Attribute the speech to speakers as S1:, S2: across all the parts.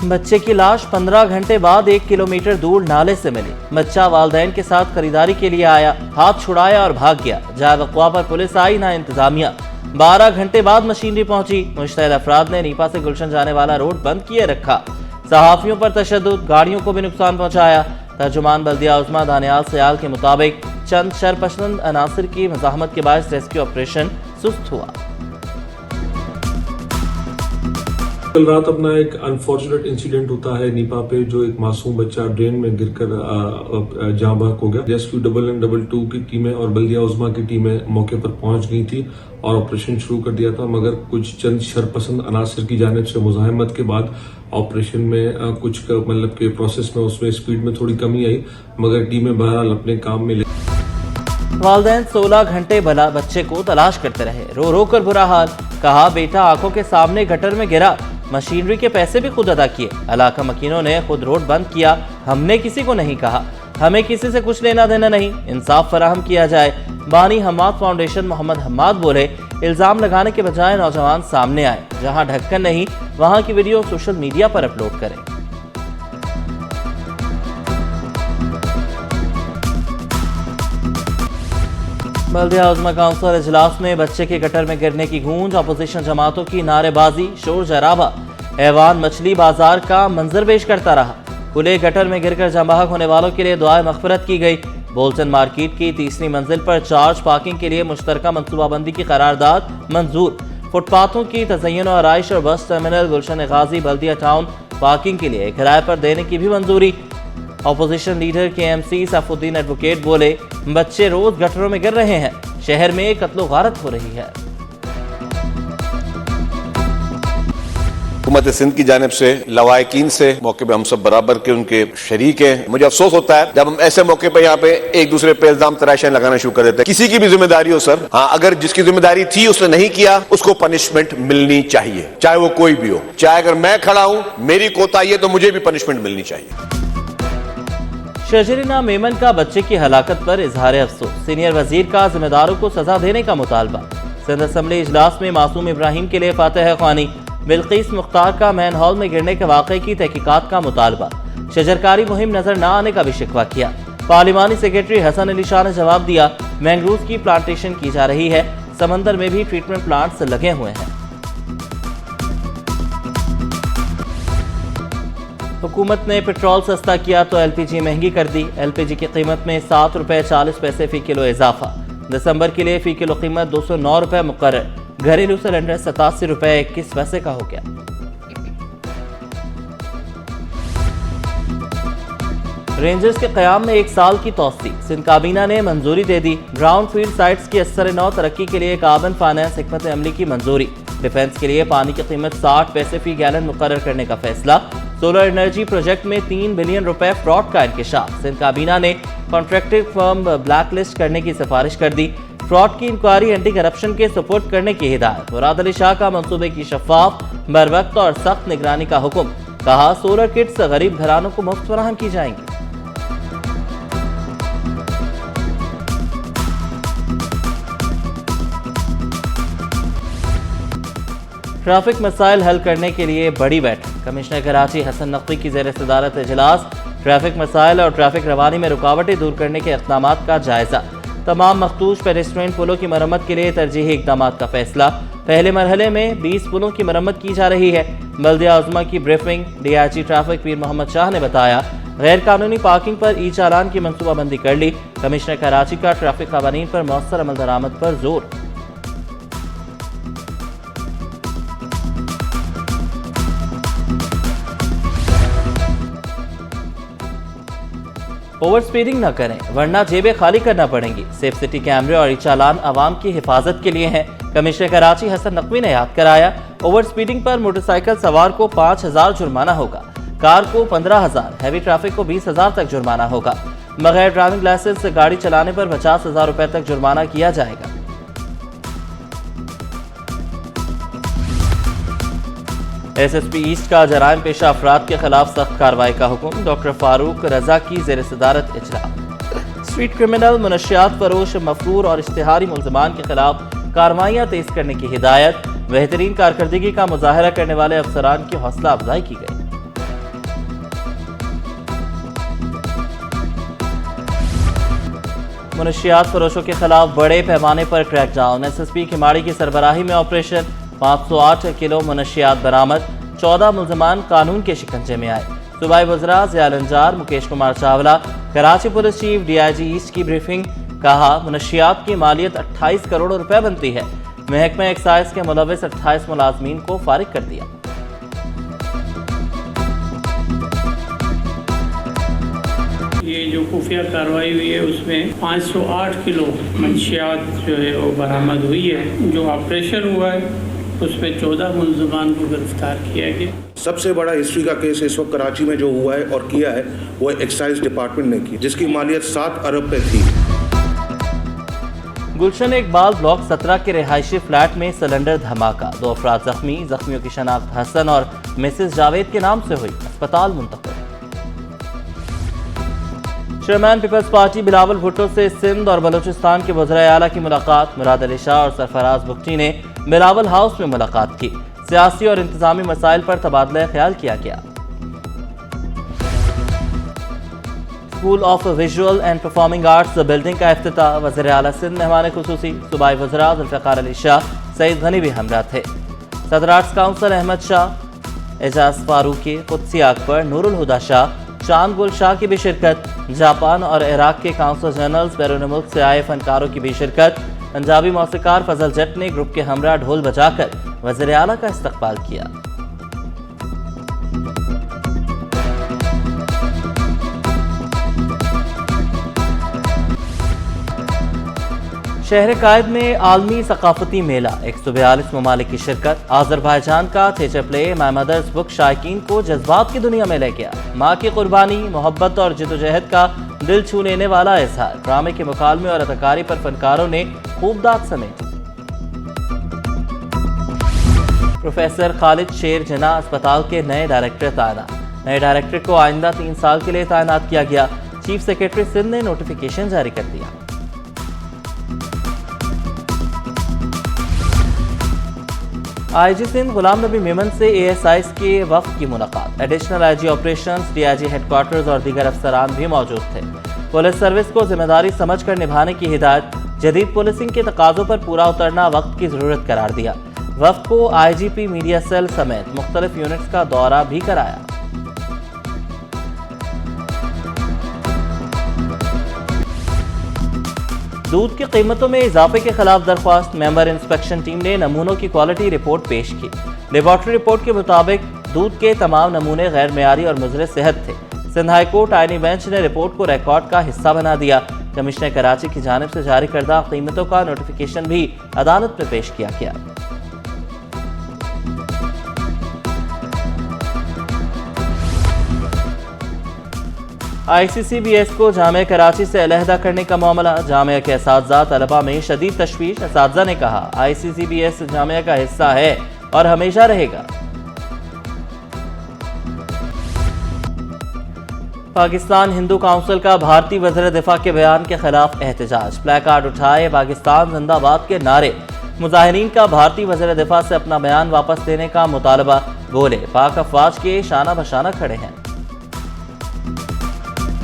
S1: बच्चे की लाश 15 घंटे बाद 1 किलोमीटर दूर नाले से मिली। बच्चा वालिदैन के साथ खरीदारी के लिए आया, हाथ छुड़ाया और भाग गया। जहाँ वक़्वा पर पुलिस आई ना इंतजामिया। 12 घंटे बाद मशीनरी पहुंची। मुश्तैद अफराद ने नीपा से गुलशन जाने वाला रोड बंद किए रखा। सहाफियों पर तशद्दुद, गाड़ियों को भी नुकसान पहुंचाया। तर्जुमान बल्दिया उस्मा दानियाल सयाल के मुताबिक चंद शरपसंद अनासिर की मज़ाहमत के बायस रेस्क्यू ऑपरेशन सुस्त हुआ।
S2: कल रात अपना एक अनफॉर्चुनेट इंसिडेंट होता है नीपा पे, जो एक मासूम बच्चा ड्रेन में गिरकर जाँ बहक हो गया। रेस्क्यू 112 की टीमें और बल्दिया उस्मा की टीमें मौके पर पहुंच गई थी और ऑपरेशन शुरू कर दिया था, मगर कुछ चंद शरपसंद अनासिर की जानिब से मुज़ाहमत के बाद ऑपरेशन में कुछ मतलब के प्रोसेस में उसमें स्पीड में थोड़ी कमी आई, मगर टीमें बहरहाल अपने काम में
S1: वालिदैन 16 घंटे बच्चे को तलाश करते रहे। रो रो कर बुरा हाल। कहा बेटा आंखों के सामने गटर में गिरा। मशीनरी के पैसे भी खुद अदा किए। इलाका मकीनों ने खुद रोड बंद किया। हमने किसी को नहीं कहा। हमें किसी से कुछ लेना देना नहीं। इंसाफ फराहम किया जाए। बानी हम्माद फाउंडेशन मोहम्मद हम्माद बोले, इल्जाम लगाने के बजाय नौजवान सामने आए। जहां ढक्कन नहीं वहां की वीडियो सोशल मीडिया पर अपलोड करें। बल्दिया उज़्मा काउंसिल इजलास में बच्चे के गटर में गिरने की गूंज, अपोजिशन जमातों की नारेबाजी, शोर शराबा। ऐवान मछली बाजार का मंजर पेश करता रहा। खुले गटर में गिरकर जंबाहक होने वालों के लिए दुआए मग़फ़िरत की गई। बोल्टन मार्केट की तीसरी मंजिल पर चार्ज पार्किंग के लिए मुश्तरका मनसूबाबंदी की करारदाद मंजूर। फुटपाथों की तज़य्युन और आइश और बस टर्मिनल गुलशन गाजी बल्दिया टाउन पार्किंग के लिए किराए पर देने की भी मंजूरी। Opposition leader KMC Saifuddin advocate बोले, बच्चे रोज गटरों में गिर रहे हैं। शहर में कत्लो गारत हो रही है।
S3: हुकूमत सिंध की जानिब से लवाकिन से मौके पे हम सब बराबर के उनके शरीक हैं। मुझे अफसोस होता है जब हम ऐसे मौके पे यहाँ पे एक दूसरे पे इल्जाम तराशियां लगाना शुरू कर देते हैं। किसी की भी जिम्मेदारी हो सर, हाँ, अगर जिसकी जिम्मेदारी थी उसने नहीं किया, उसको पनिशमेंट मिलनी चाहिए, चाहे वो कोई भी हो। चाहे अगर मैं खड़ा हूं, मेरी कोताही है, तो मुझे भी पनिशमेंट मिलनी चाहिए।
S1: शजरीना मेमन का बच्चे की हलाकत पर इजहार अफसोस। सीनियर वजीर का जिम्मेदारों को सजा देने का मुतालबा। सिंध असम्बली इजलास में मासूम इब्राहिम के लिए फातह ख्वानी। बिल्किस मुख्तार का मैन हॉल में गिरने के वाक़े की तहकीकात का मुतालबा। शजरकारी मुहिम नजर न आने का भी शिकवा किया। पार्लिमानी सेक्रेटरी हसन अली शाह ने जवाब दिया, मैंग्रोव की प्लांटेशन की जा रही है। समंदर में भी ट्रीटमेंट प्लांट्स लगे हुए हैं। हुकूमत ने पेट्रोल सस्ता किया तो LPG महंगी कर दी। LPG की कीमत में 7 रुपये 40 पैसे फी किलो इजाफा। दिसंबर के लिए फी किलो कीमत 209 रुपये मुकर्रर। घरेलू सिलेंडर 87 रुपये 21 पैसे का हो गया। रेंजर्स के क़याम में 1 साल की तौसी। सिंध काबीना ने मंजूरी दे दी। ग्राउंड फील्ड साइट्स की असर-ए-नौ तरक्की के लिए कार्बन फाइनेंस हिकमत अमली की मंजूरी। डिफेंस के लिए पानी की कीमत 60 पैसे फी गैलन मुकर्रर करने का फैसला। सोलर एनर्जी प्रोजेक्ट में 3 बिलियन रुपए फ्रॉड का इंकशाफ। सिंध काबीना ने कॉन्ट्रैक्टेड फर्म ब्लैकलिस्ट करने की सिफारिश कर दी। फ्रॉड की इंक्वायरी एंटी करप्शन के सपोर्ट करने की हिदायत। मुराद अली शाह का मंसूबे की शफाफ, बरवक्त और सख्त निगरानी का हुक्म। कहा, सोलर किट्स गरीब घरानों को मुफ्त फराहम की जाएंगी। ट्रैफिक मसाइल हल करने के लिए बड़ी बैठक। कमिश्नर कराची हसन नकवी की ज़ेर सदारत इजलास। ट्रैफिक मसाइल और ट्रैफिक रवानी में रुकावटें दूर करने के इक़दामात का जायजा। तमाम मखदूश पेडेस्ट्रियन पुलों की मरम्मत के लिए तरजीही इक़दामात का फैसला। पहले मरहले में 20 पुलों की मरम्मत की जा रही है। बल्दिया उज़्मा की ब्रीफिंग। DIG ट्रैफिक पीर मोहम्मद शाह ने बताया, गैर कानूनी पार्किंग पर ई-चालान की मनसूबाबंदी कर ली। कमिश्नर कराची का ट्रैफिक कवानीन पर मौसर अमल दरामद पर जोर। ओवर स्पीडिंग न करें वरना जेबें खाली करना पड़ेंगी। सेफ सिटी कैमरे और ई-चालान आवाम की हिफाजत के लिए हैं। कमिश्नर कराची हसन नकवी ने याद कराया, ओवर स्पीडिंग पर मोटरसाइकिल सवार को 5,000 जुर्माना होगा, कार को 15,000, हैवी ट्रैफिक को 20,000 तक जुर्माना होगा। बगैर ड्राइविंग लाइसेंस से गाड़ी चलाने पर 50,000 रुपए तक जुर्माना किया जाएगा। SSP ईस्ट का जराइम पेशा अफराद के खिलाफ सख्त कार्रवाई का हुक्म। डॉक्टर फारूक रजा की ज़ेर सदारत इजलास। स्ट्रीट क्रिमिनल, मुनशियात फरोश, मफरूर और इश्तिहारी मुल्ज़िमान के खिलाफ कार्रवाइयाँ तेज करने की हिदायत। बेहतरीन कारकर्दगी का मुजाहरा करने वाले अफसरान की हौसला अफजाई की गई। मुनशियात फरोशों के खिलाफ बड़े पैमाने पर क्रैकडाउन। SSP खिमाड़ी की सरबराही में ऑपरेशन। 508 किलो मुनशियात बरामद। 14 मुलजमान कानून के शिकंजे में आए। सूबाई वज़रा Zia Lanjar, Mukesh Kumar Chawla, Karachi police chief DIG east की ब्रीफिंग। कहा, मुनशियात की मालियत 28 करोड़ रुपए बनती है। महकमा एक्साइज के मुलविस 28 मुलाजमीन को फारिग कर दिया।
S4: ये जो खुफिया कार्रवाई हुई है उसमें 508 किलो मंशियात जो है वो बरामद हुई है। जो ऑपरेशन हुआ है उसमें 14 मुलजमान को गिरफ्तार किया गया।
S5: सबसे बड़ा हिस्ट्री का केस इस वक्त कराची में जो हुआ है और किया है वो एक्साइज डिपार्टमेंट ने की, जिसकी मालियत 7 अरब पे थी।
S1: गुलशन इकबाल ब्लॉक 17 के रिहायशी फ्लैट में सिलेंडर धमाका। 2 अफराद जख्मी। जख्मियों की शनाख्त हसन और मिसेस जावेद के नाम से हुई। अस्पताल मुंतकिल। Chairman People's Party Bilawal Bhutto से सिंध और बलूचिस्तान के वज़ीर आला की मुलाकात। मुराद अली शाह और सरफराज बुख्ती ने बिलावल हाउस में मुलाकात की। सियासी और इंतजामी मसाइल पर तबादला ख्याल किया गया। School of visual and performing arts building का इफ्तिताह। वज़ीर आला सिंध मेहमान खुसूसी। सूबाई वज़रा ज़ुल्फ़िकार अली शाह, सईद गनी भी हमरा थे। सदर आर्ट्स काउंसिल अहमद शाह, एजाज फारूकी, कुदसी अकबर, नूरुल हुदा शाह, चांद गुल शाह की भी शिरकत। जापान और इराक के काउंसिल जनरल्स, बैरून मुल्क से आए फनकारों की भी शिरकत। पंजाबी मौसीकार फजल जट ने ग्रुप के हमरा ढोल बजाकर वज़ीर आला का इस्तकबाल किया। शहर कायद में आलमी सकाफती मेला। 142 ममालिक की शिरकत। आज़रबाईजान का theatre play my mother's book शायकीन को जज्बात की दुनिया में ले गया। माँ की कुर्बानी, मोहब्बत और जिदोजहद का दिल छू लेने वाला इजहार। ड्रामे के मुकालमे और अदाकारी पर फनकारों ने खूब दाद समेटी। प्रोफेसर खालिद शेर जिन्ना अस्पताल के नए डायरेक्टर तैनात। नए डायरेक्टर को आइंदा 3 साल के लिए तैनात किया गया। चीफ सेक्रेटरी सिंध ने नोटिफिकेशन जारी कर दिया। IG सिंध गुलाम नबी मेमन से ASIs के वफ्द की मुलाकात। Additional IG operations, DIG headquarters और दीगर अफसरान भी मौजूद थे। पुलिस सर्विस को जिम्मेदारी समझकर निभाने की हिदायत। जदीद पुलिसिंग के तकाजों पर पूरा उतरना वक्त की जरूरत करार दिया। वफ्द को IGP मीडिया सेल समेत मुख्तलिफ यूनिट्स का दौरा भी कराया। दूध की कीमतों में इजाफे के खिलाफ दरख्वास्त। मेंबर इंस्पेक्शन टीम ने नमूनों की क्वालिटी रिपोर्ट पेश की। लेबॉर्ट्री रिपोर्ट के मुताबिक दूध के तमाम नमूने गैर मेयारी और मुज़र सेहत थे। सिंध हाई कोर्ट आईनी बेंच ने रिपोर्ट को रिकॉर्ड का हिस्सा बना दिया। कमिश्नर कराची की जानिब से जारी करदा कीमतों का नोटिफिकेशन भी अदालत में पेश किया गया। ICCBS को जामिया कराची से अलहदा करने का मामला। जामिया के असातिज़ा तलबा में शदीद तशवीश। असातिज़ा ने कहा, ICCBS जामिया का हिस्सा है और हमेशा रहेगा। पाकिस्तान हिंदू काउंसिल का भारतीय वज़ीर दिफा के बयान के खिलाफ एहतजाज। प्ले कार्ड उठाए, पाकिस्तान जिंदाबाद के नारे। मुजाहिरीन का भारतीय वज़ीर दिफा से अपना बयान वापस लेने का मुतालबा। बोले, पाक अफवाज के शाना बशाना खड़े हैं।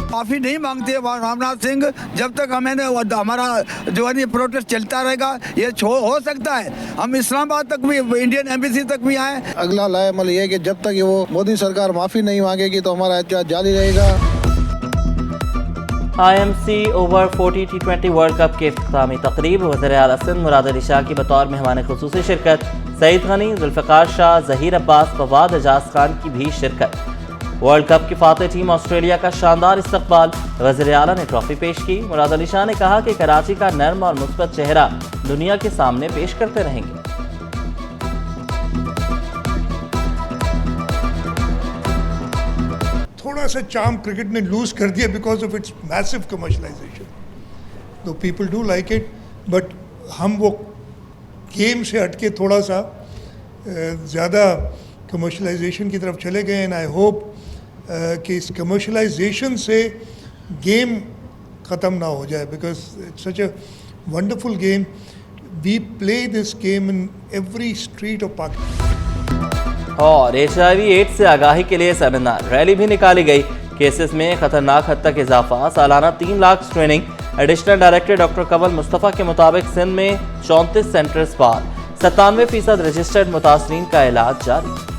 S6: माफ़ी नहीं मांगते रामनाथ सिंह। जब तक हमारा जो है प्रोटेस्ट चलता रहेगा, ये हो सकता है हम इस्लामाबाद तक भी, इंडियन एम्बेसी तक भी आए।
S7: अगला लाएमल ये है कि जब तक वो मोदी सरकार माफ़ी नहीं मांगेगी तो हमारा एहतजाज जारी रहेगा।
S1: IMC over 40 T20 world cup के इख्तितामी तकरीब। वज़ीर आला सिंध मुराद अली शाह की बतौर मेहमान खुसूसी शिरकत। सईद गनी, जुल्फ़िकार शाह, ज़हीर अब्बास, फवाद एजाज खान की भी शिरकत। वर्ल्ड कप की फातेह टीम ऑस्ट्रेलिया का शानदार इस्तकबाल। वज़ीर आला ने ट्रॉफी पेश की। मुराद अली शाह ने कहा कि कराची का नर्म और मुस्बत चेहरा दुनिया के सामने पेश करते रहेंगे।
S8: थोड़ा सा चार्म क्रिकेट ने लूज कर दिया because of its massive commercialisation. Though people do like it, but हम वो गेम से हटके थोड़ा सा ज़्यादा कमर्शलाइजेशन की तरफ चले गए। एंड आई होप कि इस कमर्शलाइजेशन से गेम ख़त्म ना हो जाए, because it's such a wonderful game. We play this game in every street of Pakistan.
S1: और HIV/AIDS से आगाही के लिए सेमिनार, रैली भी निकाली गई। केसेस में खतरनाक हद तक इजाफा, सालाना 3 lakh screening. Additional director doctor Kanwal Mustafa के मुताबिक सिंध में 34 सेंटर्स पर 97% रजिस्टर्ड मुतासरीन का इलाज जारी।